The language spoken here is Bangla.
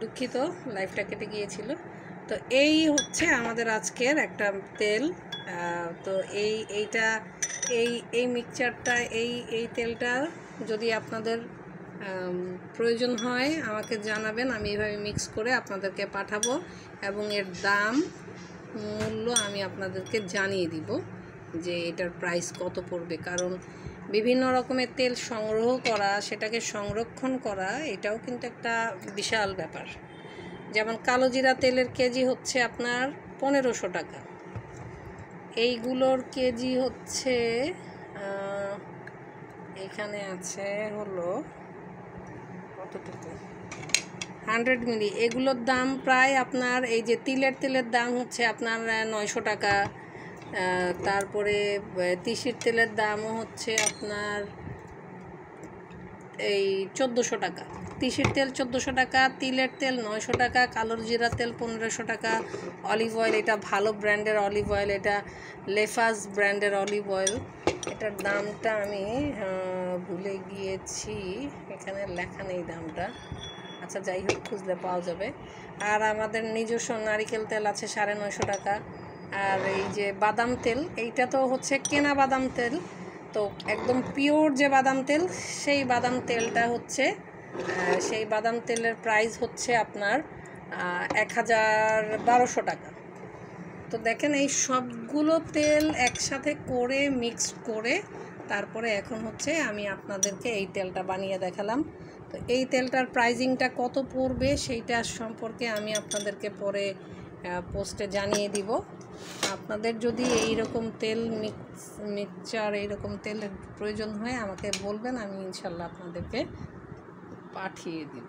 দুঃখিত, লাইভটা কেটে গিয়েছিল। তো এই হচ্ছে আমাদের আজকের একটা তেল। তো এই মিক্সচারটা, এই তেলটা যদি আপনাদের প্রয়োজন হয় আমাকে জানাবেন, আমি এইভাবে মিক্স করে আপনাদেরকে পাঠাবো এবং এর দাম মূল্য আমি আপনাদেরকে জানিয়ে দিব যে এটার প্রাইস কত পড়বে। কারণ বিভিন্ন রকমের তেল সংগ্রহ করা, সেটাকে সংরক্ষণ করা, এটাও কিন্তু একটা বিশাল ব্যাপার। যেমন কালো জিরা তেলের কেজি হচ্ছে আপনার 1500 টাকা। এইগুলোর কেজি হচ্ছে এখানে আছে হলো কতটুকু 100 মিলি। এগুলোর দাম প্রায় আপনার, এই যে তেলের দাম হচ্ছে আপনার 900 টাকা। তারপরে তিসির তেলের দামও হচ্ছে আপনার এই 1400 টাকা। তিসির তেল 1400 টাকা, তিলের তেল 900 টাকা, কালো জিরা তেল 1500 টাকা। অলিভ অয়েল, এটা ভালো ব্র্যান্ডের অলিভ অয়েল, এটা লেফাজ ব্র্যান্ডের অলিভ অয়েল। এটার দামটা আমি ভুলে গিয়েছি, এখানে লেখা নেই দামটা। আচ্ছা, যাই হোক, খুঁজলে পাওয়া যাবে। আর আমাদের নিজস্ব নারিকেল তেল আছে 950 টাকা। আর এই যে বাদাম তেল, এইটা তো হচ্ছে কেনা বাদাম তেল, তো একদম পিওর যে বাদাম তেল, সেই বাদাম তেলটা হচ্ছে সেই বাদাম তেলের প্রাইস হচ্ছে আপনার 1200 টাকা। তো দেখেন, এই সবগুলো তেল একসাথে করে মিক্স করে তারপরে এখন হচ্ছে আমি আপনাদেরকে এই তেলটা বানিয়ে দেখালাম। তো এই তেলটার প্রাইজিংটা কত পড়বে সেইটা সম্পর্কে আমি আপনাদেরকে পরে পোস্টে জানিয়ে দিব। আপনাদের যদি এই রকম তেল মিক্সচার, এইরকম তেলের প্রয়োজন হয় আমাকে বলবেন, আমি ইনশাল্লাহ আপনাদেরকে পাঠিয়ে দিব।